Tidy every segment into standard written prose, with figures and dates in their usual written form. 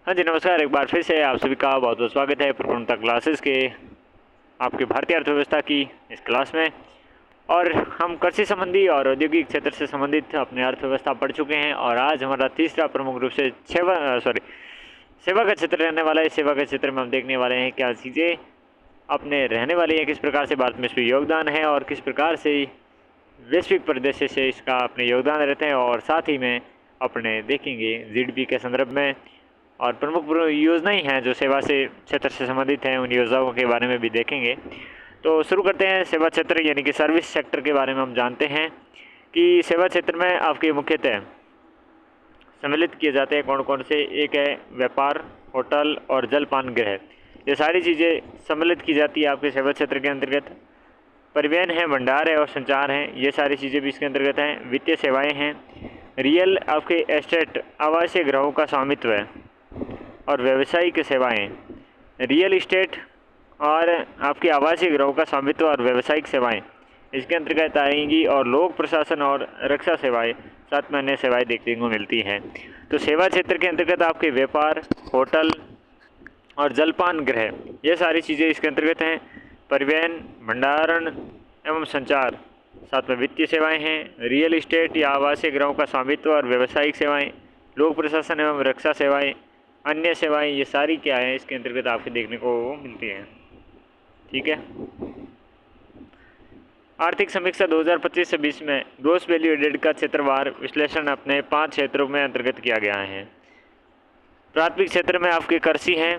हाँ जी, नमस्कार। एक बार फिर से आप सभी का बहुत बहुत स्वागत है प्रपूर्णता क्लासेस के आपकी भारतीय अर्थव्यवस्था की इस क्लास में। और हम कृषि संबंधी और औद्योगिक क्षेत्र से संबंधित अपनी अर्थव्यवस्था पढ़ चुके हैं और आज हमारा तीसरा प्रमुख रूप से सेवा का क्षेत्र रहने वाला है। सेवा के क्षेत्र में हम देखने वाले हैं क्या चीज़ें अपने रहने वाली हैं, किस प्रकार से भारत में इसमें योगदान है और किस प्रकार से वैश्विक परिदृश्य से इसका अपने योगदान रहते हैं। और साथ ही में अपने देखेंगे जीडीपी के संदर्भ में और प्रमुख योजनाएं हैं जो सेवा से क्षेत्र से संबंधित हैं, उन योजनाओं के बारे में भी देखेंगे। तो शुरू करते हैं सेवा क्षेत्र यानी कि सर्विस सेक्टर के बारे में। हम जानते हैं कि सेवा क्षेत्र में आपके मुख्यतः सम्मिलित किए जाते हैं कौन कौन से। एक है व्यापार, होटल और जलपान गृह। ये सारी चीज़ें सम्मिलित की जाती है आपके सेवा क्षेत्र के अंतर्गत। परिवहन है, भंडार है और संचार हैं, ये सारी चीज़ें भी इसके अंतर्गत हैं। वित्तीय सेवाएं हैं, रियल आपके एस्टेट आवासीय गृहों का स्वामित्व है और व्यावसायिक सेवाएं, रियल इस्टेट और आपके आवासीय गृहों का स्वामित्व और व्यावसायिक सेवाएं इसके अंतर्गत आएंगी। और लोक प्रशासन और रक्षा सेवाएं, साथ में अन्य सेवाएं देखने को मिलती हैं। तो सेवा क्षेत्र के अंतर्गत आपके व्यापार, होटल और जलपान गृह ये सारी चीज़ें इसके अंतर्गत हैं। परिवहन, भंडारण एवं संचार, साथ में वित्तीय सेवाएं हैं, रियल इस्टेट या आवासीय गृहों का स्वामित्व और व्यावसायिक सेवाएं, लोक प्रशासन एवं रक्षा सेवाएं, अन्य सेवाएं, ये सारी क्या है इसके अंतर्गत आपको देखने को मिलती हैं। ठीक है। आर्थिक समीक्षा 2025 से 20 में ग्रोस वैल्यू एडेड का क्षेत्रवार विश्लेषण अपने 5 क्षेत्रों में अंतर्गत किया गया है। प्राथमिक क्षेत्र में आपके कृषि हैं,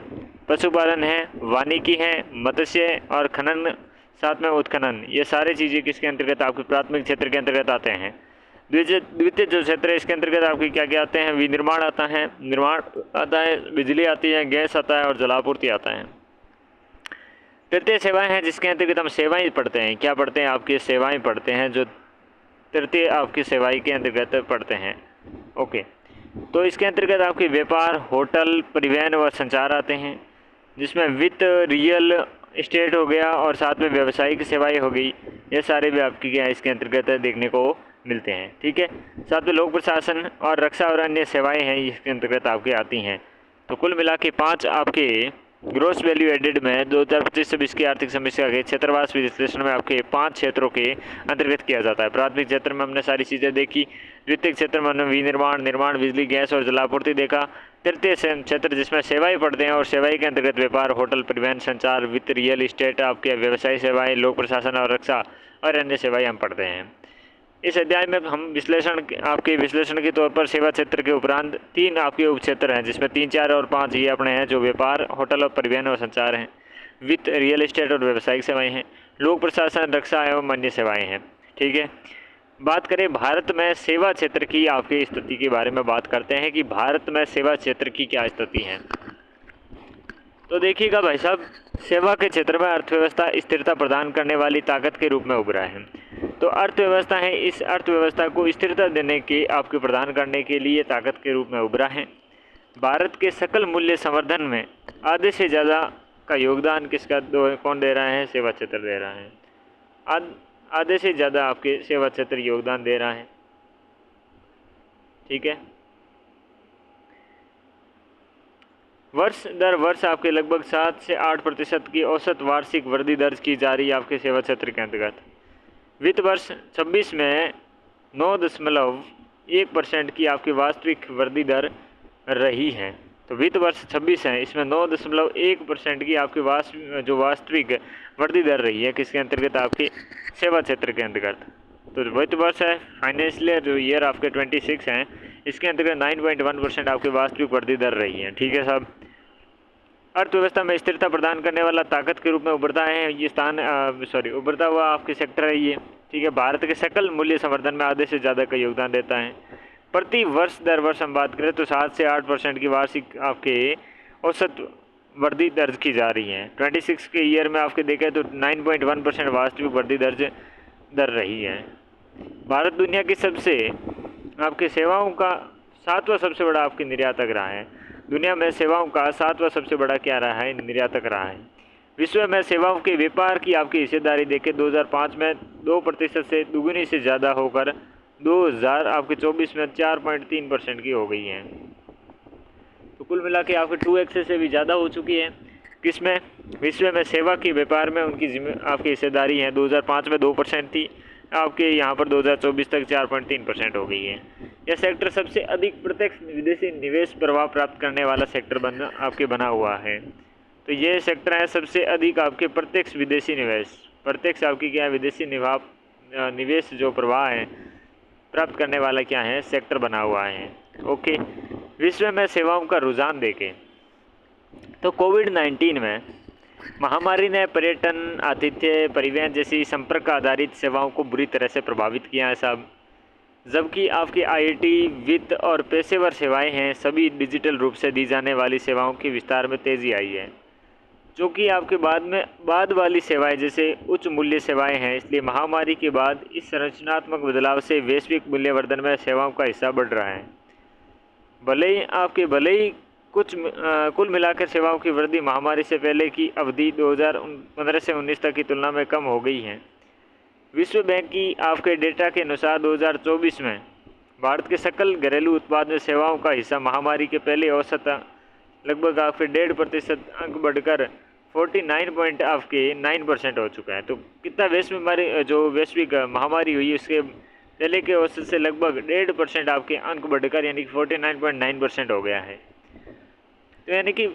पशुपालन है, वानिकी है, मत्स्य और खनन, साथ में उत्खनन, ये सारी चीज़ें किसके अंतर्गत आपके प्राथमिक क्षेत्र के अंतर्गत आते हैं। द्वितीय जो क्षेत्र है इसके अंतर्गत आपके क्या क्या आते हैं। विनिर्माण आता है, निर्माण आता है, बिजली आती है, गैस आता है और जलापूर्ति आता है। तृतीय सेवाएं हैं जिसके अंतर्गत हम सेवाएं पढ़ते हैं। क्या पढ़ते हैं? आपकी सेवाएं पढ़ते हैं, जो तृतीय आपकी सेवाएं के अंतर्गत पढ़ते हैं। ओके, तो इसके अंतर्गत आपके व्यापार, होटल, परिवहन और संचार आते हैं, जिसमें वित्त, रियल इस्टेट हो गया और साथ में व्यावसायिक सेवाएं हो गई। ये सारे भी आपकी क्या इसके अंतर्गत देखने को मिलते हैं। ठीक है। साथ में लोक प्रशासन और रक्षा और अन्य सेवाएं हैं, इसके अंतर्गत आपके आती हैं। तो कुल मिला के 5 आपके ग्रोस वैल्यू एडेड में 2025-26 की आर्थिक समीक्षा के क्षेत्रवास विश्लेषण में आपके 5 क्षेत्रों के अंतर्गत किया जाता है। प्राथमिक क्षेत्र में हमने सारी चीज़ें देखी। द्वितीय क्षेत्र में हमने विनिर्माण, निर्माण, बिजली, गैस और जलापूर्ति देखा। तृतीय क्षेत्र जिसमें सेवाएं पढ़ते हैं और सेवाएं के अंतर्गत व्यापार, होटल, परिवहन, संचार, वित्त, रियल इस्टेट, आपके व्यवसाय सेवाएं, लोक प्रशासन और रक्षा और अन्य सेवाएं हम पढ़ते हैं। इस अध्याय में हम आपके विश्लेषण के तौर पर सेवा क्षेत्र के उपरांत 3 आपके उप क्षेत्र हैं, जिसमें 3, 4 और 5 ये अपने हैं, जो व्यापार, होटल और परिवहन और संचार हैं, वित्त, रियल एस्टेट और व्यावसायिक सेवाएं हैं, लोक प्रशासन, रक्षा एवं अन्य सेवाएं हैं। ठीक है। बात करें भारत में सेवा क्षेत्र की आपकी स्थिति के बारे में बात करते हैं कि भारत में सेवा क्षेत्र की क्या स्थिति है। तो देखिएगा भाई साहब, सेवा के क्षेत्र में अर्थव्यवस्था स्थिरता प्रदान करने वाली ताकत के रूप में उभरा है। तो अर्थव्यवस्था है, इस अर्थव्यवस्था को स्थिरता देने के आपके प्रदान करने के लिए ताकत के रूप में उभरा है। भारत के सकल मूल्य संवर्धन में आधे से ज़्यादा का योगदान कौन दे रहा है? सेवा क्षेत्र दे रहा है। आधे से ज़्यादा आपके सेवा क्षेत्र योगदान दे रहा है। ठीक है। वर्ष दर वर्ष आपके लगभग 7 से 8% की औसत वार्षिक वृद्धि दर्ज की जा रही है आपके सेवा क्षेत्र के अंतर्गत। वित्त वर्ष 26 में 9.1% की आपकी वास्तविक वृद्धि दर रही है। तो वित्त वर्ष 26 है, इसमें 9.1% की आपकी वास्तविक वृद्धि दर रही है किसके अंतर्गत? आपके सेवा क्षेत्र के अंतर्गत। तो वित्त वर्ष है, फाइनेंशियल जो ईयर आपके 26 हैं, इसके अंतर्गत 9.1% आपकी वास्तविक वृद्धि दर रही है। ठीक है साहब। अर्थव्यवस्था में स्थिरता प्रदान करने वाला ताकत के रूप में उभरता है ये उभरता हुआ आपके सेक्टर है ये। ठीक है। भारत के सकल मूल्य संवर्धन में आधे से ज़्यादा का योगदान देता है। प्रति वर्ष दर वर्ष हम बात करें तो 7 से 8% की वार्षिक आपके औसत वृद्धि दर्ज की जा रही है। 26 के ईयर में आपके देखें तो 9.1% वास्तविक वृद्धि दर रही है। भारत दुनिया की सबसे आपके सेवाओं का 7वां सबसे बड़ा आपके निर्यातक रहा है। दुनिया में सेवाओं का 7वां सबसे बड़ा क्या रहा है? निर्यातक रहा है। विश्व में सेवाओं के व्यापार की आपकी हिस्सेदारी देखें 2005 में 2% से दुगुनी से ज़्यादा होकर 2024 में 4.3% की हो गई है। तो कुल कुल मिला के आपके 2x से भी ज़्यादा हो चुकी है। किसमें? विश्व में सेवा की व्यापार में उनकी आपकी हिस्सेदारी है 2005 में 2% थी, आपके यहाँ पर 2024 तक 4.3% हो गई है। यह सेक्टर सबसे अधिक प्रत्यक्ष विदेशी निवेश प्रभाव प्राप्त करने वाला सेक्टर बना हुआ है। तो ये सेक्टर है सबसे अधिक आपके प्रत्यक्ष विदेशी निवेश, प्रत्यक्ष आपकी क्या है विदेशी निवेश जो प्रवाह है प्राप्त करने वाला क्या है सेक्टर बना हुआ है। ओके, विश्व में सेवाओं का रुझान देखें तो कोविड-19 में महामारी ने पर्यटन, आतिथ्य, परिवहन जैसी संपर्क आधारित सेवाओं को बुरी तरह से प्रभावित किया है साहब। जबकि आपकी आईटी, वित्त और पेशेवर सेवाएं हैं, सभी डिजिटल रूप से दी जाने वाली सेवाओं के विस्तार में तेज़ी आई है, जो कि आपके बाद वाली सेवाएं जैसे उच्च मूल्य सेवाएं हैं। इसलिए महामारी के बाद इस संरचनात्मक बदलाव से वैश्विक मूल्यवर्धन में सेवाओं का हिस्सा बढ़ रहा है। भले ही कुल मिलाकर सेवाओं की वृद्धि महामारी से पहले की अवधि 2015 से 19 तक की तुलना में कम हो गई है। विश्व बैंक की आपके डेटा के अनुसार 2024 में भारत के सकल घरेलू उत्पाद में सेवाओं का हिस्सा महामारी के पहले औसत लगभग आपके 1.5% अंक बढ़कर 49.9% हो चुका है। तो कितना वैश्विक महामारी हुई उसके पहले के औसत से लगभग 1.5% आपके अंक बढ़कर यानी कि 49.9% हो गया है। तो यानी कि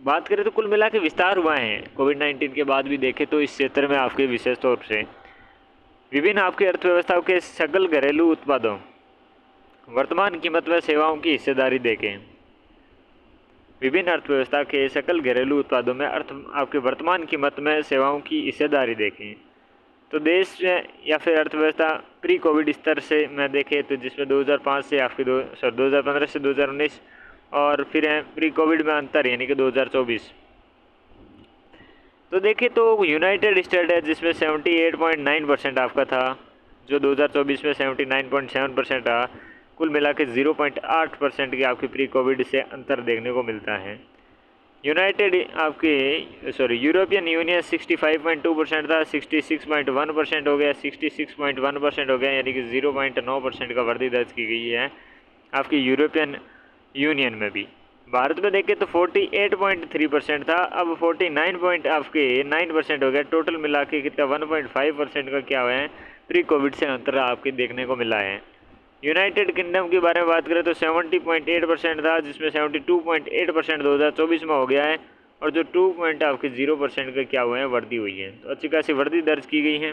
बात करें तो कुल मिला के विस्तार हुआ है कोविड-19 के बाद भी देखें तो इस क्षेत्र में आपके विशेष तौर से विभिन्न आपके अर्थव्यवस्थाओं के सकल घरेलू उत्पादों वर्तमान कीमत में सेवाओं की हिस्सेदारी देखें। विभिन्न अर्थव्यवस्था के सकल घरेलू उत्पादों में आपके वर्तमान कीमत में सेवाओं की हिस्सेदारी देखें तो देश या फिर अर्थव्यवस्था प्री कोविड स्तर से मैं देखें तो जिसमें 2005 से आपके 2015 से 2019 और फिर है प्री कोविड में अंतर यानी कि 2024। तो देखें तो यूनाइटेड स्टेट है जिसमें 78.9% आपका था, जो 2024 में 79.7% रहा। कुल मिला के 0.8% की आपकी प्री कोविड से अंतर देखने को मिलता है। यूरोपियन यूनियन 65.2% था, 66.1% हो गया, 66.1% हो गया यानी कि 0.9% का वृद्धि दर्ज की गई है आपकी यूरोपियन यूनियन में भी। भारत में देखें तो 48.3% था, अब 49.9% हो गया। टोटल मिला के कितना 1.5% का क्या हुआ है प्री कोविड से अंतर आपके देखने को मिला है। यूनाइटेड किंगडम के बारे में बात करें तो 70.8% था, जिसमें 72.8% 2024 में हो गया है और जो 2.0% का क्या हुआ है वृद्धि हुई है। तो अच्छी खासी वृद्धि दर्ज की गई है।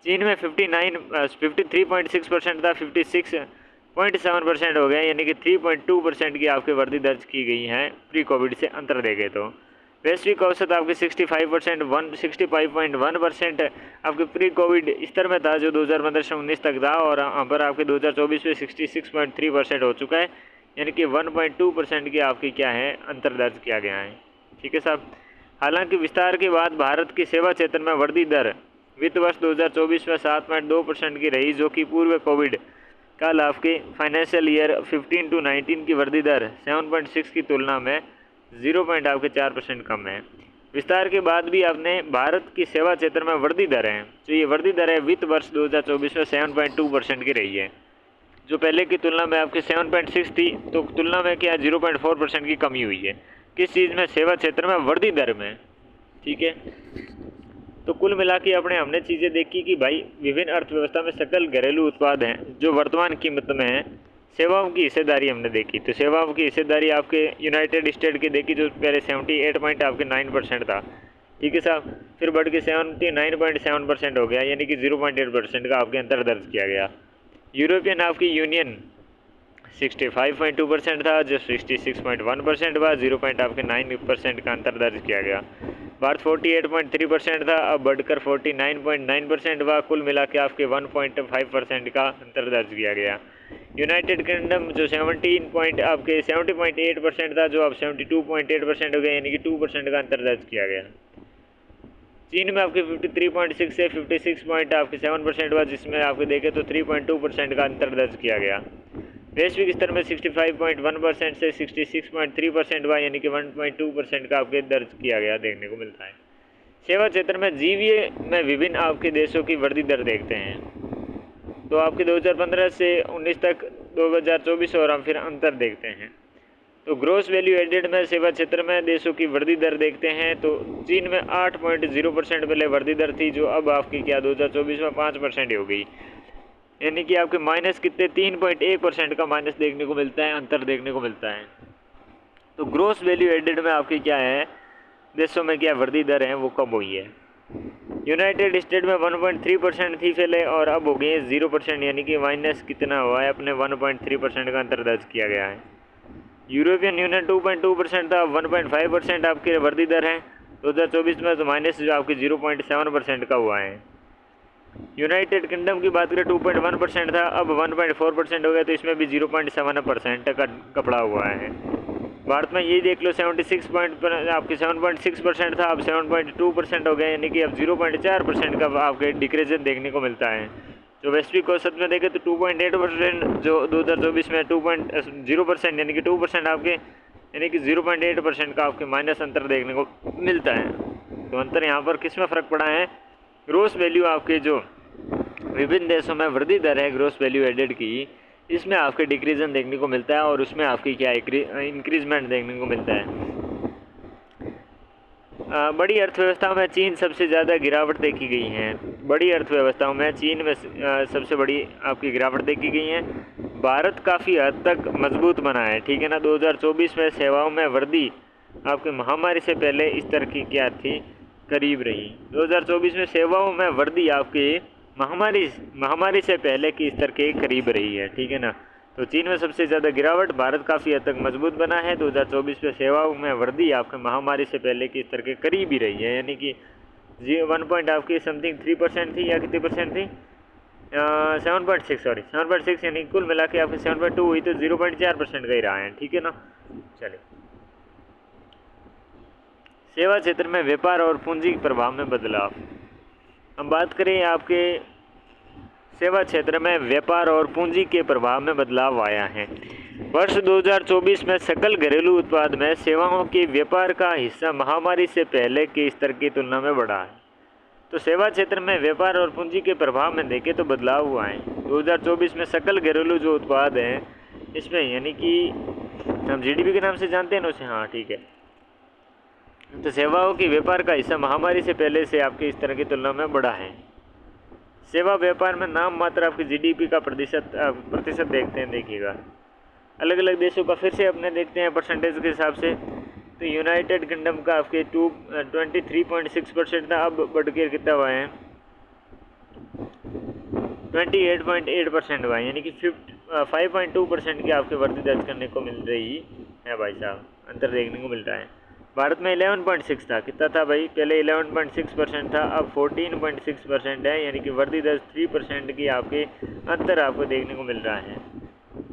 चीन में 53.6% था, 56.7% हो गया यानी कि 3.2% की आपकी वृद्धि दर्ज की गई है प्री कोविड से अंतर देखें तो। वैश्विक औसत आपके 65.1% आपके प्री कोविड स्तर में था, जो 2015 से 19 तक था और यहाँ पर आपके 2024 में 66.3% हो चुका है यानी कि 1.2% की आपकी क्या है अंतर दर्ज किया गया है। ठीक है साहब। हालांकि विस्तार के बाद भारत की सेवा क्षेत्र में वृद्धि दर वित्त वर्ष 2024 में 7.2% की रही, जो कि पूर्व कोविड काल आपके फाइनेंशियल ईयर 15 to 19 की वृद्धि दर 7.6 की तुलना में 0.4% कम है। विस्तार के बाद भी आपने भारत की सेवा क्षेत्र में वृद्धि दर है, तो ये वृद्धि दर है वित्त वर्ष 2024 में 7.2% की रही है, जो पहले की तुलना में आपकी 7.6 थी। तो तुलना में क्या 0.4% की कमी हुई है किस चीज़ में? सेवा क्षेत्र में वृद्धि दर में। ठीक है। तो कुल मिला के हमने चीज़ें देखी कि भाई विभिन्न अर्थव्यवस्था में सकल घरेलू उत्पाद हैं जो वर्तमान कीमत में है। सेवाओं की हिस्सेदारी हमने देखी, तो सेवाओं की हिस्सेदारी आपके यूनाइटेड स्टेट की देखी जो पहले 78.9% था। ठीक है साहब। फिर बढ़ के 79.7% हो गया यानी कि 0.8% का आपके अंतर दर्ज किया गया। यूरोपियन आपकी यूनियन 65.2% था, जो 66.1% हुआ, 0.9% का अंतर दर्ज किया गया। भारत 48.3% था, अब बढ़कर 49.9% हुआ। कुल मिला के आपके 1.5% का अंतर दर्ज किया गया। यूनाइटेड किंगडम जो 70.8% था, जो अब 72.8% हो गया यानी कि 2% का अंतर दर्ज किया गया। चीन में आपके 53.6 से 56.7% हुआ, जिसमें आपके देखें तो 3.2% का अंतर दर्ज किया गया। वैश्विक स्तर में 65.1% से 66.3% हुआ यानी कि 1.2% का आपके दर्ज किया गया देखने को मिलता है। सेवा क्षेत्र में जीवीए में विभिन्न आपके देशों की वृद्धि दर देखते हैं, तो आपके 2015 से 19 तक 2024 और हम फिर अंतर देखते हैं। तो ग्रोस वैल्यू एडेड में सेवा क्षेत्र में देशों की वृद्धि दर देखते हैं तो चीन में 8.0% पहले वृद्धि दर थी, जो अब आपकी क्या 2024 में 5% हो गई, यानी कि आपके माइनस कितने 3.1% का माइनस देखने को मिलता है, अंतर देखने को मिलता है। तो ग्रोस वैल्यू एडेड में आपकी क्या है, देशों में क्या वृद्धि दर है वो कम हुई है। यूनाइटेड स्टेट में 1.3% थी पहले और अब हो गई है 0%, यानी कि माइनस कितना हुआ है, अपने 1.3% का अंतर दर्ज किया गया है। यूरोपियन यूनियन 2.2% था, 1.5% आपकी वृद्धि दर है 2024 में, तो माइनस जो आपकी 0.7% का हुआ है। यूनाइटेड किंगडम की बात करें 2.1% था, अब 1.4% हो गया, तो इसमें भी 0.7% का कपड़ा हुआ है। भारत में यही देख लो आपके 7.6% था, अब 7.2% हो गया, यानी कि अब 0.4% का आपके डिक्रीजन देखने को मिलता है। जो वैश्विक औसत में देखें तो 2.8% जो 2024 में 2.0% यानी कि 2% आपके, यानी कि 0.8% का आपके माइनस अंतर देखने को मिलता है। तो अंतर यहाँ पर किस में फ़र्क पड़ा है, ग्रोस वैल्यू आपके जो विभिन्न देशों में वृद्धि दर है ग्रोस वैल्यू एडेड की, इसमें आपके डिक्रीजन देखने को मिलता है और उसमें आपकी क्या इंक्रीजमेंट देखने को मिलता है। बड़ी अर्थव्यवस्थाओं में चीन सबसे ज़्यादा गिरावट देखी गई है। बड़ी अर्थव्यवस्थाओं में चीन में सबसे बड़ी आपकी गिरावट देखी गई है। भारत काफ़ी हद तक मजबूत बना है, ठीक है ना। 2024 में सेवाओं में वृद्धि आपकी महामारी से पहले इस तरह की क्या थी, करीब रही। 2024 में सेवाओं में वृद्धि आपकी महामारी से पहले की स्तर के करीब रही है, ठीक है ना। तो चीन में सबसे ज़्यादा गिरावट, भारत काफ़ी हद तक मजबूत बना है। 2024 में सेवाओं में वृद्धि आपके महामारी से पहले के स्तर के करीब ही रही है, यानी कि 1 पॉइंट आपकी समथिंग 3% थी या कितनी परसेंट थी, 7.6 यानी कुल मिला के आपकी 7.2 हुई, तो 0.4% का ही रहा है, ठीक है ना। चलिए, सेवा क्षेत्र में व्यापार और पूंजी के प्रभाव में बदलाव। हम बात करें आपके सेवा क्षेत्र में व्यापार और पूंजी के प्रभाव में बदलाव आया है। वर्ष 2024 में सकल घरेलू उत्पाद में सेवाओं के व्यापार का हिस्सा महामारी से पहले के स्तर की तुलना में बढ़ा है। तो सेवा क्षेत्र में व्यापार और पूंजी के प्रभाव में देखें तो बदलाव हुआ है। 2024 में सकल घरेलू जो उत्पाद है इसमें, यानी कि हम जीडीपी के नाम से जानते हैं ना उसे, हाँ ठीक है, तो सेवाओं के व्यापार का हिस्सा महामारी से पहले से आपके इस तरह की तुलना में बढ़ा है। सेवा व्यापार में नाम मात्र आपके जीडीपी का प्रतिशत देखते हैं, देखिएगा अलग अलग देशों का फिर से अपने देखते हैं परसेंटेज के हिसाब से। तो यूनाइटेड किंगडम का आपके 23.6% था, अब बढ़ के कितना हुआ है 28.8% हुआ है, यानी कि 5.2% की आपकी वृद्धि दर्ज करने को मिल रही है भाई साहब, अंतर देखने को मिल रहा है। भारत में 11.6 था, कितना था भाई, पहले 11.6% था, अब 14.6% है, यानी कि वृद्धि दर 3% की आपके अंतर आपको देखने को मिल रहा है।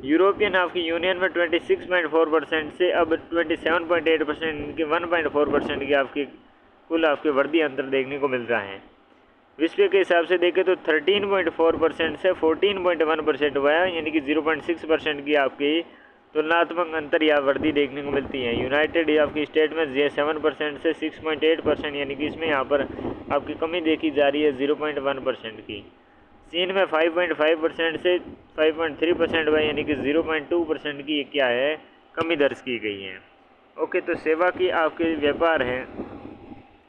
यूरोपियन आपकी यूनियन में 26.4% से अब 27.8% की 1.4% की आपकी कुल आपके वृद्धि अंतर देखने को मिल रहा है। विश्व के हिसाब से देखें तो 13.4% से 14.1% हुआ है, यानी कि 0.6% की आपकी तुलनात्मक अंतर या वृद्धि देखने को मिलती है। यूनाइटेड आपकी स्टेट में 7% से 6.8%, यानी कि इसमें यहाँ पर आपकी कमी देखी जा रही है 0.1% की। चीन में 5.5% से 5.3% हुआ, यानी कि 0.2% की क्या है कमी दर्ज की गई है। ओके, तो सेवा की आपके व्यापार है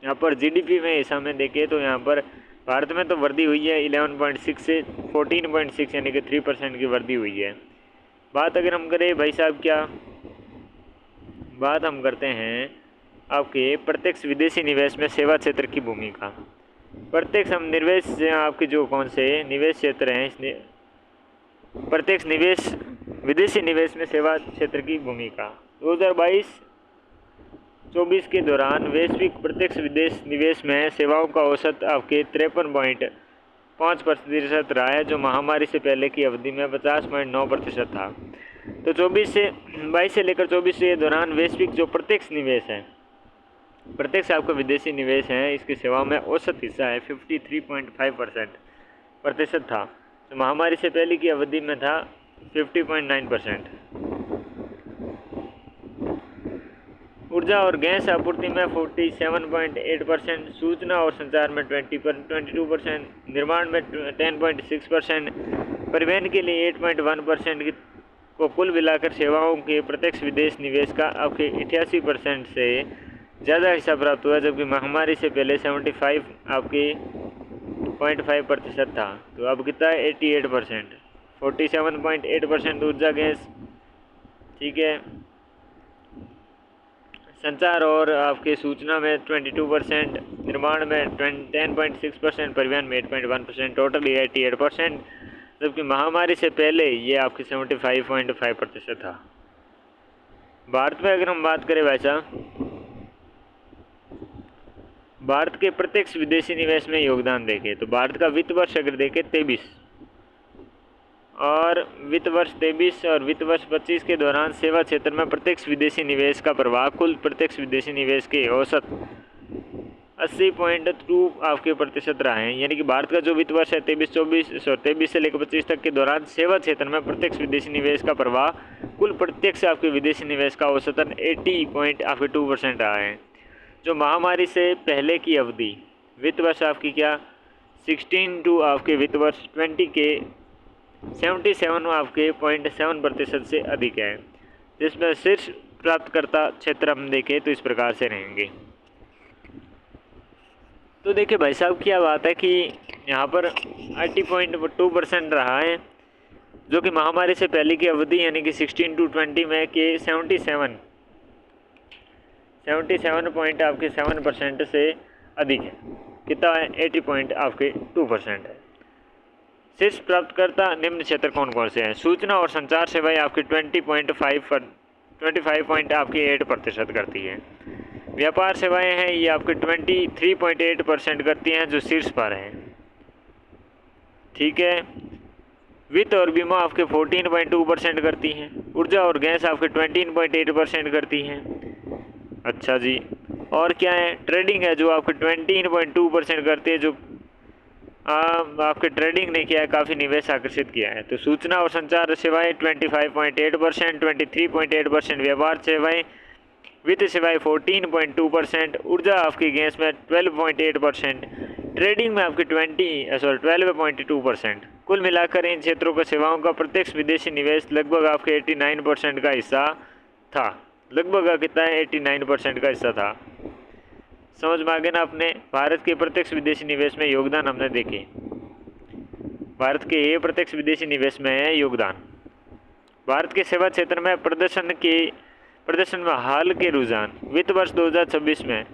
यहाँ पर जीडीपी में ऐसा में देखें तो यहाँ पर भारत में तो वृद्धि हुई है 11.6 से 14.6, यानी कि 3% की वृद्धि हुई है। बात अगर हम करें भाई साहब, क्या बात हम करते हैं आपके प्रत्यक्ष विदेशी निवेश में सेवा क्षेत्र की भूमिका। प्रत्यक्ष हम निवेश आपके जो कौन से निवेश क्षेत्र हैं, इसने प्रत्यक्ष निवेश विदेशी निवेश में सेवा क्षेत्र की भूमिका 2022-24 के दौरान वैश्विक प्रत्यक्ष विदेश निवेश में सेवाओं का औसत आपके 53.5% रहा है, जो महामारी से पहले की अवधि में 50.9% था। तो 22 से लेकर 24 के दौरान वैश्विक जो प्रत्यक्ष निवेश है, प्रत्यक्ष आपका विदेशी निवेश है, इसकी सेवाओं में औसत हिस्सा है 53.5% था, तो महामारी से पहले की अवधि में था 50.9%। ऊर्जा और गैस आपूर्ति में 47.8%, सूचना और संचार में 22%, निर्माण में 10.6%, परिवहन के लिए 8.1% की को कुल मिलाकर सेवाओं के प्रत्यक्ष विदेश निवेश का आपके 88% से ज़्यादा हिस्सा प्राप्त हुआ, जबकि महामारी से पहले 75 आपके 0.5% था। तो अब कितना है 88%। 47.8% ऊर्जा गैस, ठीक है। संचार और आपके सूचना में 22%, निर्माण में 10.6%, परिवहन में 8.1%, टोटल 88%, जबकि महामारी से पहले ये आपके 75.5% था। भारत में अगर हम बात करें भाई साहब, भारत के प्रत्यक्ष विदेशी निवेश में योगदान देखें तो भारत का वित्त वर्ष अगर देखें 23 और वित्त वर्ष 23 और वित्त वर्ष 25 के दौरान सेवा क्षेत्र में प्रत्यक्ष विदेशी निवेश का प्रवाह कुल प्रत्यक्ष विदेशी निवेश के औसत 80.2 आपके प्रतिशत रहा है। यानी कि भारत का जो वित्त वर्ष है 23 से लेकर 25 तक के दौरान सेवा क्षेत्र में प्रत्यक्ष विदेशी निवेश का प्रवाह कुल प्रत्यक्ष आपके विदेशी निवेश का औसतन 80.2% रहा है। जो महामारी से पहले की अवधि वित्त वर्ष आपकी क्या 16 टू आपके वित्त वर्ष 20 के 77 आपके 0.7% से अधिक है, जिसमें शीर्ष प्राप्तकर्ता क्षेत्र हम देखें तो इस प्रकार से रहेंगे। तो देखिए भाई साहब क्या बात है कि यहाँ पर 80.2% रहा है, जो कि महामारी से पहले की अवधि यानी कि 16 टू 20 में के 77.7% से अधिक है। कितना है 80.2% है। शीर्ष प्राप्तकर्ता निम्न क्षेत्र कौन कौन से हैं? सूचना और संचार सेवाएं आपकी 25.8% करती है। व्यापार सेवाएं हैं ये आपके 23.8% करती हैं, जो शीर्ष पर हैं, ठीक है। वित्त और बीमा आपके 14.2% करती हैं। ऊर्जा और गैस आपके 20.8% करती हैं। अच्छा जी, और क्या है? ट्रेडिंग है जो आपके 20.2% करती है, जो आपके ट्रेडिंग ने किया है, काफ़ी निवेश आकर्षित किया है। तो सूचना और संचार सेवाएं 25.8%, 23.8% व्यापार सेवाएं, वित्त सेवाएं 14.2%, ऊर्जा आपकी गैस में 12.8%, ट्रेडिंग में आपकी 12.2%। कुल मिलाकर इन क्षेत्रों पर सेवाओं का प्रत्यक्ष विदेशी निवेश लगभग आपके 89% का हिस्सा था। लगभग कितना है 89% का हिस्सा था। समझ में आ गया ना अपने? भारत के प्रत्यक्ष विदेशी निवेश में योगदान हमने देखे। भारत के ये प्रत्यक्ष विदेशी निवेश में है योगदान। भारत के सेवा क्षेत्र में प्रदर्शन में हाल के रुझान। वित्त वर्ष 2026 में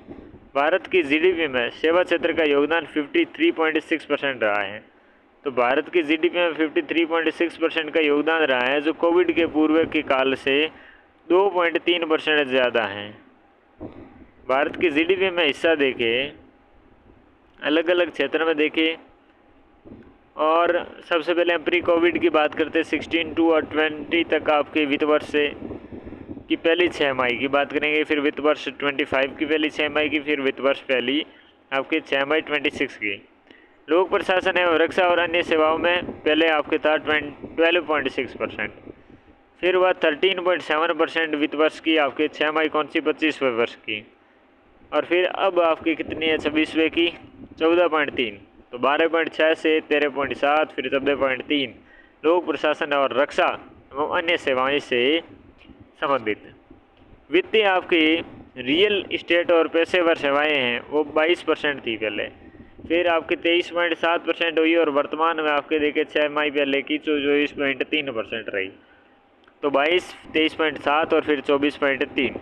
भारत की जीडीपी में सेवा क्षेत्र का योगदान 53.6% रहा है। तो भारत की जीडीपी में 53.6% का योगदान रहा है, जो कोविड के पूर्व के काल से 2.3% ज़्यादा है। भारत की जीडीपी में हिस्सा देखें, अलग अलग क्षेत्र में देखें, और सबसे पहले हम प्री कोविड की बात करते हैं। 16 टू और 20 तक आपके वित्त वर्ष से की पहली 6 माही की बात करेंगे, फिर वित्त वर्ष 25 की पहली 6 माही की, फिर वित्त वर्ष पहली आपके 6 मई 26 की। लोक प्रशासन एवं रक्षा और अन्य सेवाओं में पहले आपके था 12.6%, फिर वह 13.7% वित्त वर्ष की आपके 6 मई 25वें वर्ष की, और फिर अब आपकी कितनी है 26वें की 14.3। तो 12.6 से 13.7 फिर 14.3 लोक प्रशासन और रक्षा एवं अन्य सेवाएं से संबंधित। वित्तीय आपकी रियल इस्टेट और पेशेवर सेवाएं हैं वो 22% थी पहले, फिर आपकी 23.7% हुई, और वर्तमान में आपके देखे 6 मई पहले की 24.3% रही। तो 22, 23.7 और फिर 24.3।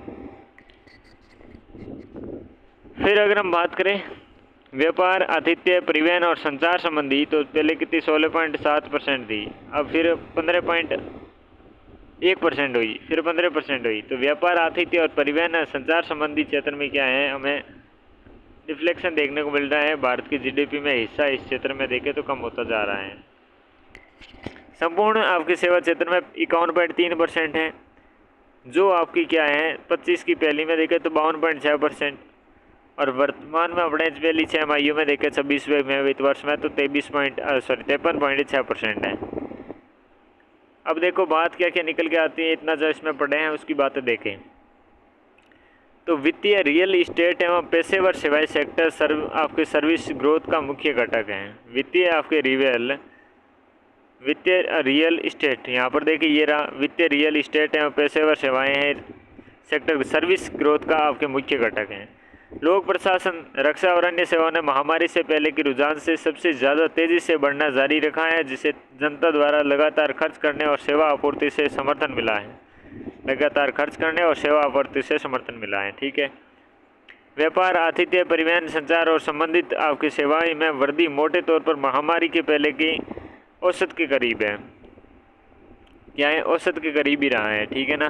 फिर अगर हम बात करें व्यापार, आतिथ्य, परिवहन और संचार संबंधी, तो पहले कितनी 16.7% थी, अब फिर 15.1% हुई, फिर 15% हुई। तो व्यापार, आतिथ्य और परिवहन और संचार संबंधी क्षेत्र में क्या है, हमें डिफ्लेक्शन देखने को मिल रहा है। भारत की जीडीपी में हिस्सा इस क्षेत्र में देखें तो कम होता जा रहा है। संपूर्ण आपके सेवा क्षेत्र में 51.3% है, जो आपकी क्या है 25 की पहली में देखें तो 52.6%, और वर्तमान में अपने पहली 6 माहियों में देखें 26वें में वित्त वर्ष में तो 53.6% है। अब देखो बात क्या क्या निकल के आती है, इतना जो इसमें पढ़े हैं उसकी बातें देखें। तो वित्तीय, रियल इस्टेट एवं पेशेवर सेवाएं सेक्टर आपके सर्विस ग्रोथ का मुख्य घटक हैं। वित्तीय आपके रियल वित्तीय रियल इस्टेट, यहाँ पर देखिए ये रहा वित्तीय रियल इस्टेट है, पेशेवर सेवाएं हैं सेक्टर सर्विस ग्रोथ का आपके मुख्य घटक हैं। लोक प्रशासन, रक्षा और अन्य सेवाओं ने महामारी से पहले के रुझान से सबसे ज़्यादा तेज़ी से बढ़ना जारी रखा है, जिसे जनता द्वारा लगातार खर्च करने और सेवा आपूर्ति से समर्थन मिला है। लगातार खर्च करने और सेवा आपूर्ति से समर्थन मिला है। ठीक है। व्यापार, आतिथ्य, परिवहन, संचार और संबंधित आपकी सेवाएं में वृद्धि मोटे तौर पर महामारी के पहले की औसत के करीब है। क्या है? औसत के करीब ही रहा है। ठीक है ना।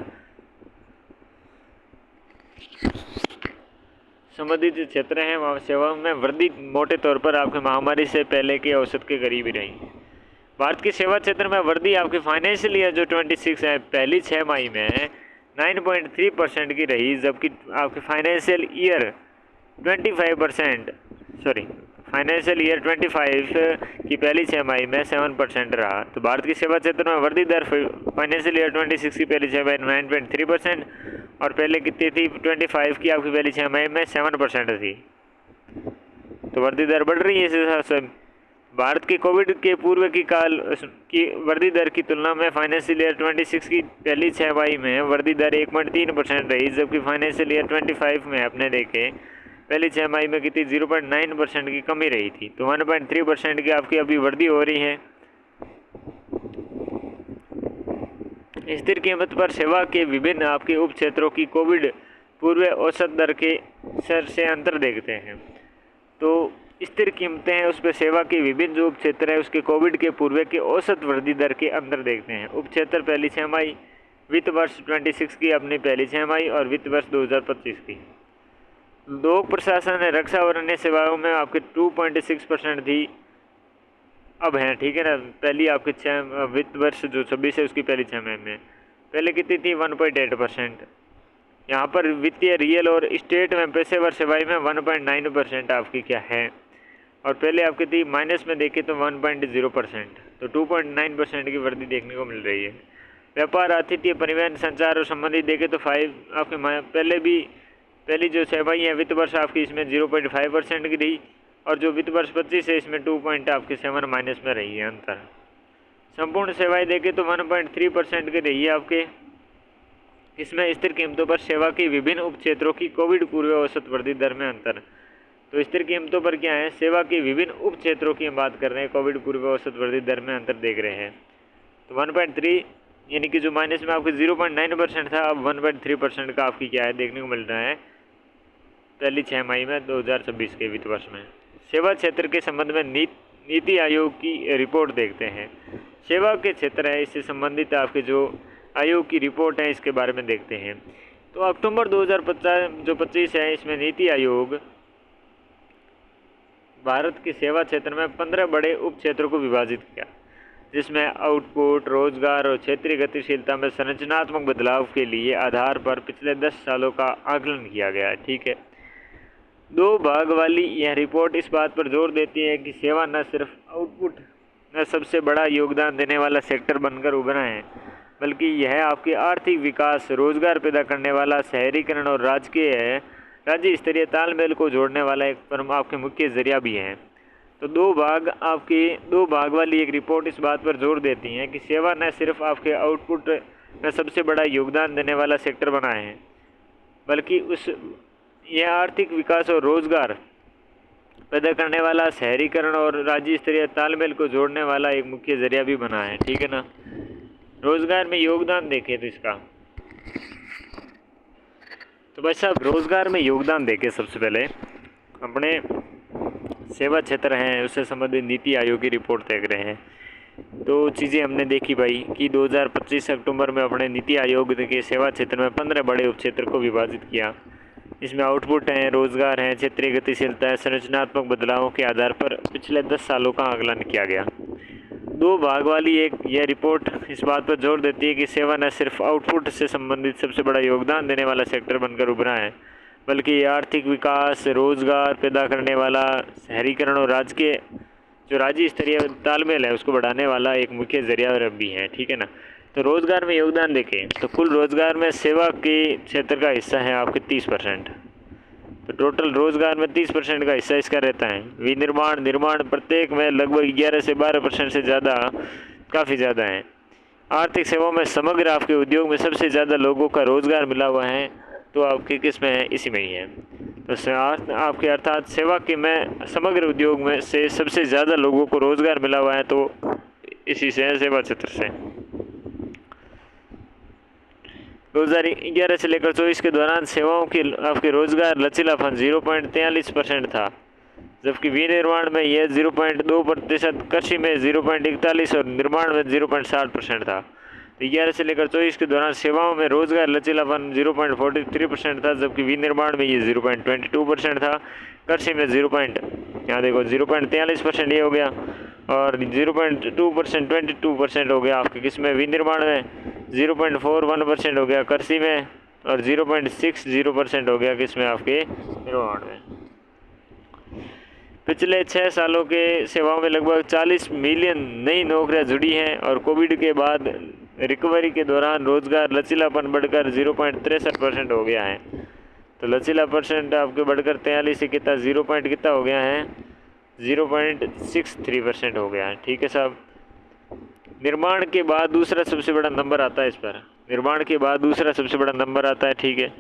संबंधित क्षेत्र हैं वहाँ सेवाओं में वृद्धि मोटे तौर पर आपके महामारी से पहले के औसत के करीब ही रही। भारत की सेवा क्षेत्र में वृद्धि आपकी फाइनेंशियल ईयर जो 26 है पहली 6 माही में 9.3% की रही, जबकि आपकी फाइनेंशियल ईयर 25 की पहली 6 माही में 7% रहा। तो भारत की सेवा क्षेत्र में वृद्धि दर फाइनेंशियल ईयर 26 की पहली 6 माही 9.3% और पहले कितनी थी? 25 की आपकी पहली 6 माही में 7% थी। तो वृद्धि दर बढ़ रही है इस हिसाब से। भारत के कोविड के पूर्व की काल की वृद्धि दर की तुलना में फाइनेंशियल ईयर 26 की पहली 6 माही में वृद्धि दर 1.3% रही, जबकि फाइनेंशियल ईयर 25 में अपने देखे पहली 6 माही में कितनी 0.9% की कमी रही थी। तो 1.3% की आपकी अभी वृद्धि हो रही है। स्थिर कीमत पर सेवा के विभिन्न आपके उप क्षेत्रों की कोविड पूर्व औसत दर के सर से अंतर देखते हैं। तो स्थिर कीमतें हैं उस पर सेवा के विभिन्न जो उप क्षेत्र है उसके कोविड के पूर्व के औसत वृद्धि दर के अंतर देखते हैं। उप क्षेत्र पहली 6 माही वित्त वर्ष 26 की अपनी पहली 6 माही और वित्त वर्ष 2025 की। लोक प्रशासन, रक्षा और अन्य सेवाओं में आपके 2.6% थी, अब हैं। ठीक है ना। पहली आपके 6 वित्त वर्ष जो 26 है उसकी पहली 6 माही में पहले कितनी थी? 1.8%। यहाँ पर वित्तीय रियल और स्टेट में पेशेवर सेवाएं में 1.9% आपकी क्या है, और पहले आपकी थी माइनस में देखें तो 1.0%। तो 2.9% की वृद्धि देखने को मिल रही है। व्यापार, आतिथ्य, परिवहन, संचार और संबंधित देखें तो 5 आपके पहली जो सेवाएं है वित्त वर्ष आपकी इसमें 0.5% की रही, और जो वित्त वर्ष 25 है इसमें 2.7 माइनस में रही है अंतर। संपूर्ण सेवाएं देखें तो 1.3% की रही है आपके। इसमें स्थिर कीमतों पर सेवा के विभिन्न उप क्षेत्रों की कोविड पूर्व औसत वृद्धि दर में अंतर। तो स्थिर कीमतों पर क्या है? सेवा के विभिन्न उप क्षेत्रों की हम बात कर रहे हैं, कोविड पूर्व औसत वृद्धि दर में अंतर देख रहे हैं। तो 1.3 यानी कि जो माइनस में आपके 0.9% था, अब 1.3% का आपकी क्या है देखने को मिल रहा है पहली 6 माही में 2026 के वित्त वर्ष में। सेवा क्षेत्र के संबंध में नीति आयोग की रिपोर्ट देखते हैं। सेवा के क्षेत्र है इससे संबंधित आपके जो आयोग की रिपोर्ट है इसके बारे में देखते हैं। तो अक्टूबर 2025 है इसमें नीति आयोग भारत की सेवा क्षेत्र में 15 बड़े उप क्षेत्रों को विभाजित किया, जिसमें आउटपुट, रोजगार और क्षेत्रीय गतिशीलता में संरचनात्मक बदलाव के लिए आधार पर पिछले 10 सालों का आकलन किया गया है। ठीक है। 2 भाग वाली यह रिपोर्ट इस बात पर जोर देती है कि सेवा न सिर्फ आउटपुट में सबसे बड़ा योगदान देने वाला सेक्टर बनकर उभरा है, बल्कि यह आपके आर्थिक विकास, रोजगार पैदा करने वाला, शहरीकरण और राज्य स्तरीय तालमेल को जोड़ने वाला एक आपके मुख्य जरिया भी है। तो 2 भाग वाली एक रिपोर्ट इस बात पर जोर देती है कि सेवा न सिर्फ आपके आउटपुट में सबसे बड़ा योगदान देने वाला सेक्टर बना है, बल्कि यह आर्थिक विकास और रोजगार पैदा करने वाला, शहरीकरण और राज्य स्तरीय तालमेल को जोड़ने वाला एक मुख्य जरिया भी बना है। ठीक है ना। रोजगार में योगदान देखें तो इसका, तो भाई साहब रोजगार में योगदान देखें सबसे पहले अपने सेवा क्षेत्र हैं उससे संबंधित नीति आयोग की रिपोर्ट देख रहे हैं। तो चीज़ें हमने देखी भाई कि 2025 अक्टूबर में अपने नीति आयोग के सेवा क्षेत्र में 15 बड़े उप क्षेत्र को विभाजित किया। इसमें आउटपुट हैं, रोजगार हैं, क्षेत्रीय गतिशीलता है, संरचनात्मक बदलावों के आधार पर पिछले 10 सालों का आकलन किया गया। 2 भाग वाली यह रिपोर्ट इस बात पर जोर देती है कि सेवा न सिर्फ आउटपुट से संबंधित सबसे बड़ा योगदान देने वाला सेक्टर बनकर उभरा है, बल्कि ये आर्थिक विकास, रोजगार पैदा करने वाला, शहरीकरण और राज्य स्तरीय तालमेल है उसको बढ़ाने वाला एक मुख्य जरिया भी है। ठीक है ना। तो रोजगार में योगदान देखें तो कुल रोजगार में सेवा के क्षेत्र का हिस्सा है आपके 30%। तो टोटल रोजगार में 30% का हिस्सा इसका रहता है। विनिर्माण, निर्माण प्रत्येक में लगभग 11 से 12% से ज़्यादा काफ़ी ज़्यादा हैं। आर्थिक सेवाओं में समग्र आपके उद्योग में सबसे ज़्यादा लोगों का रोज़गार मिला हुआ है तो आपकी किस में है, इसी में ही है। तो आपके अर्थात सेवा के में समग्र उद्योग में से सबसे ज़्यादा लोगों को रोज़गार मिला हुआ है तो इसी से है, सेवा क्षेत्र से। 2011 से लेकर 24 के दौरान सेवाओं की आपके रोजगार लचीलापन 0.43% था, जबकि विनिर्माण में यह 0.2%, कृषि में 0.41 और निर्माण में 0.60% था। 11 से लेकर 24 के दौरान सेवाओं में रोजगार लचीलापन 0.43% था, जबकि विनिर्माण में ये 0.22% था, कृषि में 0.43% ये हो गया और 0.2% 22% हो गया आपके किसमें, विनिर्माण में 0.41% हो गया कृषि में और 0.60% हो गया किसमें, आपके निर्माण में। पिछले 6 सालों के सेवाओं में लगभग 40 मिलियन नई नौकरियां जुड़ी हैं और कोविड के बाद रिकवरी के दौरान रोजगार लचीलापन बढ़कर 0.63% हो गया है। तो लचीला परसेंट आपके बढ़कर 43 से कितना 0 पॉइंट कितना हो गया है, 0.63% हो गया है। ठीक है साहब। निर्माण के बाद दूसरा सबसे बड़ा नंबर आता है इस पर, निर्माण के बाद दूसरा सबसे बड़ा नंबर आता है। ठीक है,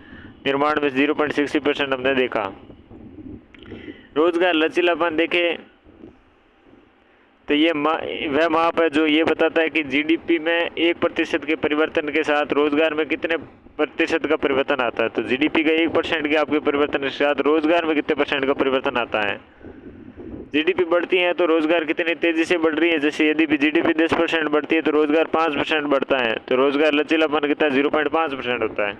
निर्माण में 0.60% हमने देखा। रोजगार लचीलापन देखे तो ये वह माप है जो ये बताता है कि जीडीपी में 1% के परिवर्तन के साथ रोजगार में कितने प्रतिशत का परिवर्तन आता है। तो जीडीपी का 1% के आपके परिवर्तन के साथ रोजगार में कितने % का परिवर्तन आता है। जीडीपी बढ़ती है तो रोजगार कितनी तेजी से बढ़ रही है। जैसे यदि जीडीपी 10% बढ़ती है तो रोजगार 5% बढ़ता है, तो रोजगार लचीलापन कितना 0.5% होता है,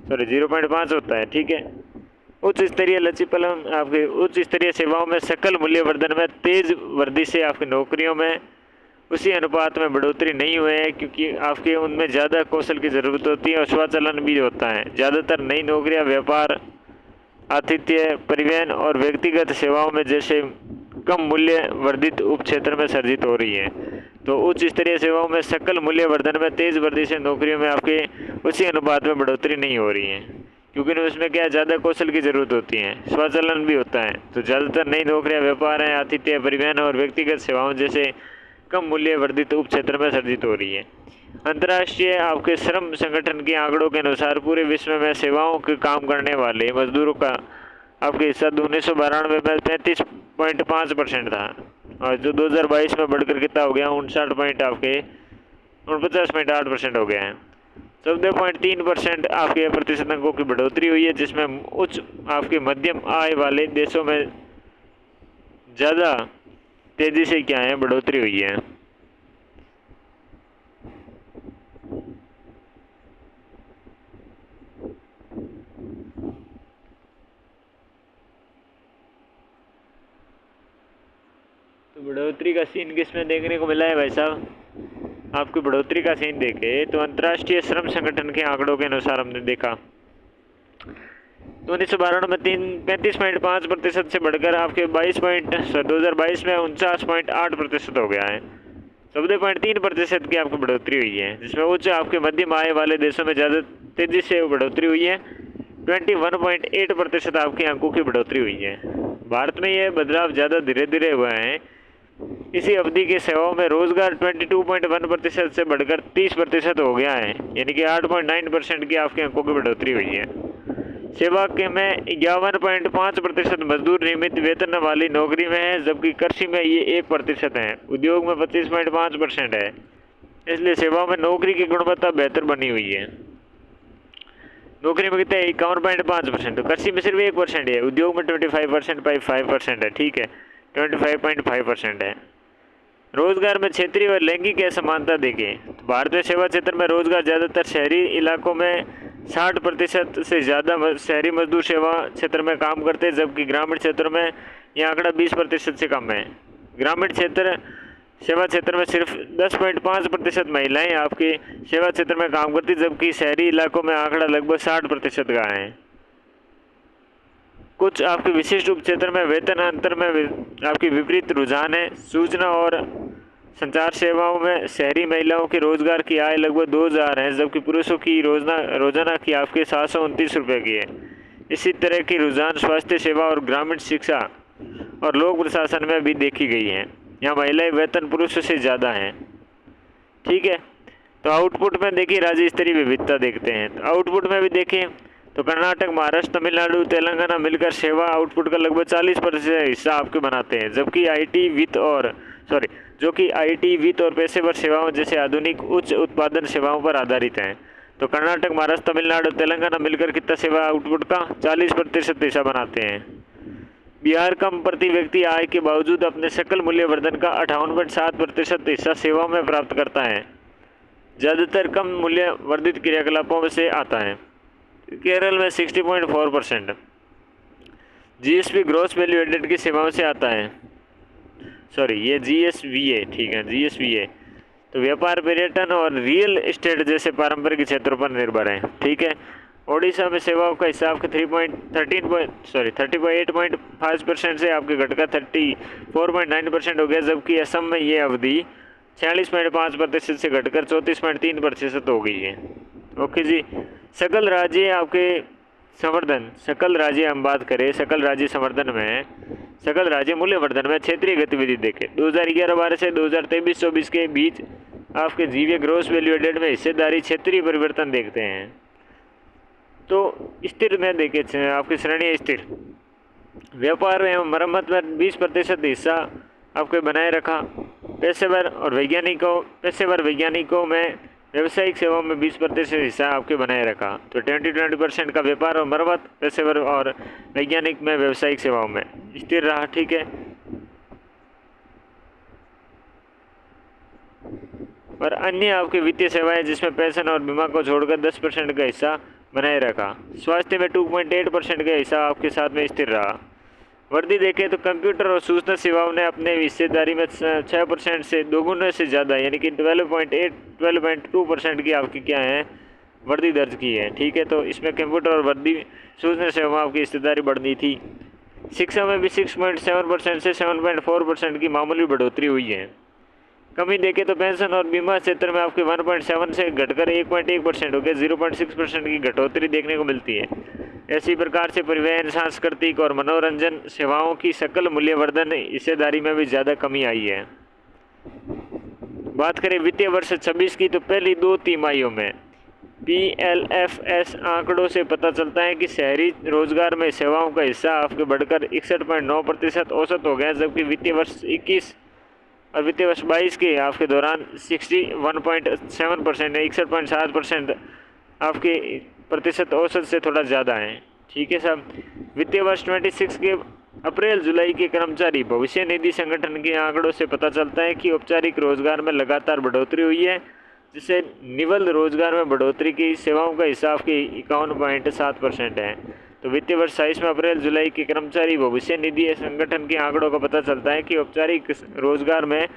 सॉरी 0.5 होता है। ठीक है। उच्च स्तरीय लचीलापन आपके उच्च स्तरीय सेवाओं में सकल मूल्यवर्धन में तेज वृद्धि से आपकी नौकरियों में उसी अनुपात में बढ़ोतरी नहीं हुए है, क्योंकि आपके उनमें ज़्यादा कौशल की ज़रूरत होती है और स्वचालन भी होता है। ज़्यादातर नई नौकरियां व्यापार, आतिथ्य, परिवहन और व्यक्तिगत सेवाओं में जैसे कम मूल्य वर्धित उप क्षेत्र में सर्जित हो रही है। तो उच्च स्तरीय सेवाओं में सकल मूल्यवर्धन में तेज वृद्धि से नौकरियों में आपके उसी अनुपात में बढ़ोतरी नहीं हो रही है, क्योंकि उसमें क्या ज़्यादा कौशल की ज़रूरत होती है, स्वचालन भी होता है। तो ज़्यादातर नई नौकरियां व्यापार है, आतिथ्य, परिवहन और व्यक्तिगत सेवाओं जैसे कम मूल्य वर्धित उप क्षेत्र में सर्जित हो रही है। अंतर्राष्ट्रीय आपके श्रम संगठन के आंकड़ों के अनुसार पूरे विश्व में सेवाओं के काम करने वाले मजदूरों का आपके हिस्सा 1992 में 35.5% था और जो 2022 में बढ़कर कितना हो गया 49.8% हो गया है। 14.3% आपके प्रतिशत अंकों की बढ़ोतरी हुई है, जिसमें उच्च आपके मध्यम आय वाले देशों में ज़्यादा तेजी से क्या है बढ़ोतरी हुई है। तो बढ़ोतरी का सीन किसमें देखने को मिला है भाई साहब, आपकी बढ़ोतरी का सीन देखे तो अंतर्राष्ट्रीय श्रम संगठन के आंकड़ों के अनुसार हमने देखा तो 1992 में 35.5% से बढ़कर आपके 2022 में 49.8% हो गया है। 14.3% की आपकी बढ़ोतरी हुई है, जिसमें उच्च आपके मध्यम आय वाले देशों में ज़्यादा तेजी से बढ़ोतरी हुई है। 21.8% आपके अंकों की बढ़ोतरी हुई है। भारत में यह बदलाव ज़्यादा धीरे धीरे हुआ है। इसी अवधि के सेवाओं में रोजगार 22.1% से बढ़कर 30% हो गया है, यानी कि 8.9% की आपके अंकों की बढ़ोतरी हुई है। सेवा के में 51.5% मजदूर नियमित वेतन वाली नौकरी में है, जबकि कृषि में ये 1% है। उद्योग में 25.5% है। इसलिए सेवाओं में नौकरी की गुणवत्ता बेहतर बनी हुई है। नौकरी में कितना है 51.5%, तो कृषि में सिर्फ 1% है। उद्योग में 25% है। ठीक है, 25.5% है। रोजगार में क्षेत्रीय और लैंगिक असमानता देखें तो भारत में सेवा क्षेत्र में रोजगार ज़्यादातर शहरी इलाकों में 60% से ज़्यादा शहरी मजदूर सेवा क्षेत्र में काम करते हैं, जबकि ग्रामीण क्षेत्रों में यह आंकड़ा 20% से कम है। ग्रामीण क्षेत्र सेवा क्षेत्र में सिर्फ 10.5% महिलाएं आपके सेवा क्षेत्र में काम करती, जबकि शहरी इलाकों में आंकड़ा लगभग 60% का है। कुछ आपके विशिष्ट उप क्षेत्र में वेतन अंतर में आपकी विपरीत रुझान है। सूचना और संचार सेवाओं में शहरी महिलाओं के रोजगार की आय लगभग 2000 है, जबकि पुरुषों की रोजाना की आपके 729 रुपये की है। इसी तरह की रुझान स्वास्थ्य सेवा और ग्रामीण शिक्षा और लोक प्रशासन में भी देखी गई है। यहाँ महिलाएं वेतन पुरुषों से ज़्यादा हैं। ठीक है। तो आउटपुट में देखिए राज्य स्तरीय विविधता देखते हैं। तो आउटपुट में भी देखें तो कर्नाटक, महाराष्ट्र, तमिलनाडु, तेलंगाना मिलकर सेवा आउटपुट का लगभग 40% हिस्सा आपके बनाते हैं, जबकि आईटी वित्त और पेशेवर सेवाओं जैसे आधुनिक उच्च उत्पादन सेवाओं पर आधारित हैं। तो कर्नाटक, महाराष्ट्र, तमिलनाडु, तेलंगाना मिलकर कितना सेवा आउटपुट का 40% हिस्सा बनाते हैं। बिहार कम प्रति व्यक्ति आय के बावजूद अपने सकल मूल्य वर्धन का 58.7% हिस्सा सेवाओं में प्राप्त करता है। ज़्यादातर कम मूल्य वर्धित क्रियाकलापों में से आता है। केरल में 60.4%। जीएसपी ग्रॉस वैल्यू एडेड की सेवाओं से आता है। ये जीएसवीए, ठीक है, जीएसवीए। तो व्यापार, पर्यटन और रियल एस्टेट जैसे पारंपरिक क्षेत्रों पर निर्भर है। ठीक है। ओडिशा में सेवाओं का हिस्सा आपके 38.5% से आपके घटकर 34.9% हो गया, जबकि असम में ये अवधि 46.5% से घटकर 34.3% हो गई है। ओके जी। सकल राज्य आपके संवर्धन, सकल राज्य हम बात करें, सकल राज्य संवर्धन में, सकल राज्य मूल्यवर्धन में क्षेत्रीय गतिविधि देखें। 2011-12 से 2023-24 के बीच आपके जीवीए ग्रोस वैल्यू एडेड में हिस्सेदारी क्षेत्रीय परिवर्तन देखते हैं। तो स्थिर में देखें आपकी श्रेणी स्थिर, व्यापार एवं मरम्मत में 20% हिस्सा आपके बनाए रखा। पेशेवर वैज्ञानिकों में व्यावसायिक सेवाओं में 20% हिस्सा आपके बनाए रखा। तो 20% का व्यापार और मरम्मत, पेशेवर और वैज्ञानिक में व्यावसायिक सेवाओं में स्थिर रहा। ठीक है। और अन्य आपकी वित्तीय सेवाएं जिसमें पेंशन और बीमा को छोड़कर 10% का हिस्सा बनाए रखा। स्वास्थ्य में 2.8% का हिस्सा आपके साथ में स्थिर रहा। वृद्धि देखें तो कंप्यूटर और सूचना सेवाओं ने अपने हिस्सेदारी में 6% से दोगुने से ज़्यादा यानी कि 12.2% की आपकी क्या है वृद्धि दर्ज की है। ठीक है। तो इसमें कंप्यूटर और सूचना सेवाओं की हिस्सेदारी बढ़नी थी। शिक्षा में भी 6.7% से 7.4% की मामूली बढ़ोतरी हुई है। कमी देखें तो पेंशन और बीमा क्षेत्र में आपके 1.7 से घटकर 1.1% हो गया, 0.6% की घटोतरी देखने को मिलती है। इसी प्रकार से परिवहन, सांस्कृतिक और मनोरंजन सेवाओं की सकल मूल्यवर्धन हिस्सेदारी में भी ज़्यादा कमी आई है। बात करें वित्तीय वर्ष 26 की, तो पहली 2 तिमाहियों में PLFS आंकड़ों से पता चलता है कि शहरी रोजगार में सेवाओं का हिस्सा आपके बढ़कर 61.9% औसत हो गया, जबकि वित्तीय वर्ष 21 और वित्तीय वर्ष 22 के आपके दौरान 61.7% 61.7% आपके प्रतिशत औसत से थोड़ा ज़्यादा है। ठीक है साहब। वित्तीय वर्ष 26 के अप्रैल जुलाई के कर्मचारी भविष्य निधि संगठन के आंकड़ों से पता चलता है कि औपचारिक रोजगार में लगातार बढ़ोतरी हुई है, जिससे निवल रोजगार में बढ़ोतरी की सेवाओं का हिस्सा आपके 51.7% है। तो वित्तीय वर्ष 27 में अप्रैल जुलाई के कर्मचारी भविष्य निधि संगठन के आंकड़ों का पता चलता है कि औपचारिक रोजगार में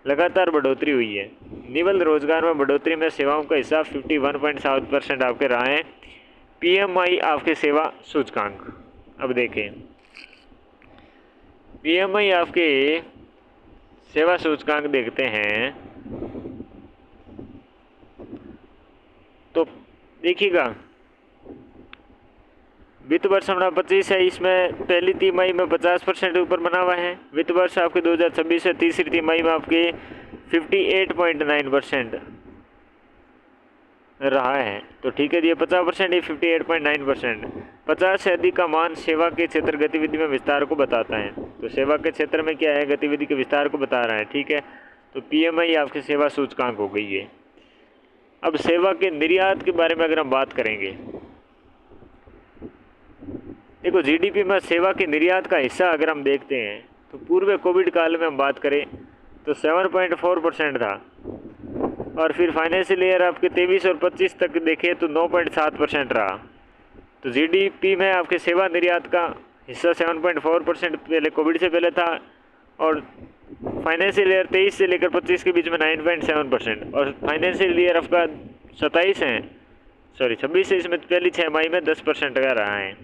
लगातार बढ़ोतरी हुई है। निवल रोजगार में बढ़ोतरी में सेवाओं का हिस्सा 51.7% आपके रहा है। PMI आपके सेवा सूचकांक, अब देखें PMI आपके सेवा सूचकांक देखते हैं। तो देखिएगा वित्त वर्ष हमारा 25 है, इसमें पहली तिमाही में 50% ऊपर बना हुआ है। वित्त वर्ष आपके 2026 है, तीसरी तिमाही में आपके 58.9% रहा है। तो ठीक है जी, 50% ये 58.9%। 50 से अधिक का मान सेवा के क्षेत्र गतिविधि में विस्तार को बताता है। तो सेवा के क्षेत्र में क्या है, गतिविधि के विस्तार को बता रहा है। ठीक है। तो PMI आपकी सेवा सूचकांक हो गई है। अब सेवा के निर्यात के बारे में अगर हम बात करेंगे, देखो GDP में सेवा के निर्यात का हिस्सा अगर हम देखते हैं तो पूर्व कोविड काल में हम बात करें तो 7.4% था, और फिर फाइनेंशियल ईयर आपके 23 और 25 तक देखें तो 9.7% रहा। तो GDP में आपके सेवा निर्यात का हिस्सा 7.4% पहले कोविड से पहले था, और फाइनेंशियल ईयर 23 से लेकर 25 के बीच में 9.7%, और फाइनेंशियल ईयर आपका 26 से इसमें पहली 6 माही में 10% का रहा है।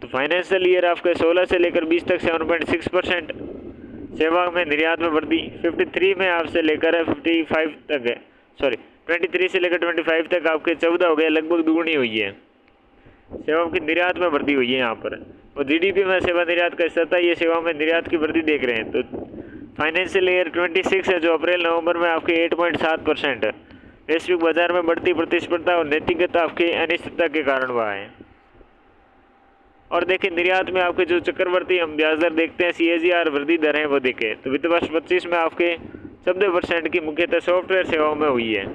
तो फाइनेंशियल ईयर आपके 16 से लेकर 20 तक 7.6%। सेवा में निर्यात में वृद्धि 53 में आपसे लेकर 55 तक है, 23 से लेकर 25 तक आपके 14 हो गए, लगभग दुगुनी हुई है। सेवाओं की निर्यात में वृद्धि हुई है यहाँ पर। और GDP में सेवा निर्यात का हिस्सा था, ये सेवाओं में निर्यात की वृद्धि देख रहे हैं। तो फाइनेंशियल ईयर 26 है जो अप्रैल नवंबर में आपके 8.7%। वैश्विक बाजार में बढ़ती प्रतिस्पर्धा और नैतिकता आपके अनिश्चितता के कारण हुआ है। और देखिए निर्यात में आपके जो चक्रवर्ती हम ब्याज दर देखते हैं CAGR वृद्धि दर है वो देखें तो वित्त वर्ष 25 में आपके 14% की मुख्यतः सॉफ्टवेयर सेवाओं में हुई है।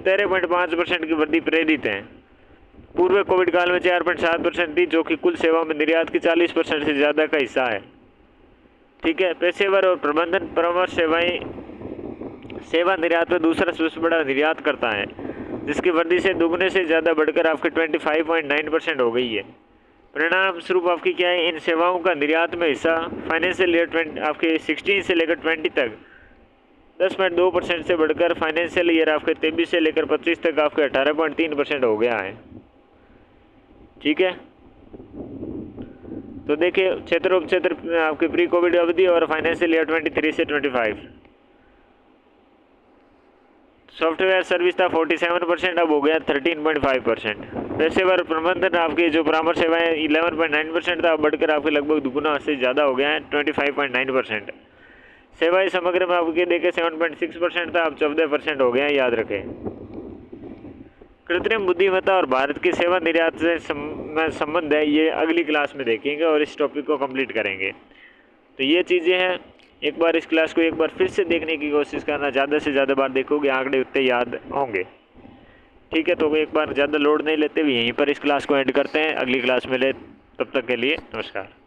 13.5% की वृद्धि प्रेरित है। पूर्व कोविड काल में 4.7% थी जो कि कुल सेवाओं में निर्यात की 40% से ज़्यादा का हिस्सा है। ठीक है, पेशेवर और प्रबंधन परामर्श सेवा निर्यात में दूसरा सबसे बड़ा निर्यात करता है जिसकी वृद्धि से दुगने से ज़्यादा बढ़कर आपके 25.9% हो गई है। परिणाम स्वरूप आपकी क्या है, इन सेवाओं का निर्यात में हिस्सा फाइनेंशियल ईयर आपके 16 से लेकर 20 तक 10.2% से बढ़कर फाइनेंशियल ईयर आपके 23 से लेकर 25 तक आपके 18.3% हो गया है। ठीक है, तो देखिए क्षेत्र उपक्षेत्र आपकी प्री कोविड अवधि और फाइनेंशियल ईयर 23 से 25। सॉफ्टवेयर सर्विस था 47%, अब हो गया 13.5%। पेशेवर प्रबंधन आपकी जो परामर्श सेवाएं 11.9% था, अब बढ़कर आपके लगभग दुगुना से ज़्यादा हो गया है 25.9%। सेवाएं समग्र में आपके देखे 7.6% था, अब 14% हो गया है, याद रखें। कृत्रिम बुद्धिमत्ता और भारत की सेवा निर्यात से संबंध है, ये अगली क्लास में देखेंगे और इस टॉपिक को कंप्लीट करेंगे। तो ये चीज़ें हैं, एक बार इस क्लास को एक बार फिर से देखने की कोशिश करना, ज़्यादा से ज़्यादा बार देखोगे आंकड़े उतने याद होंगे। ठीक है, तो एक बार ज़्यादा लोड नहीं लेते हुए यहीं पर इस क्लास को एंड करते हैं, अगली क्लास में ले, तब तक के लिए नमस्कार।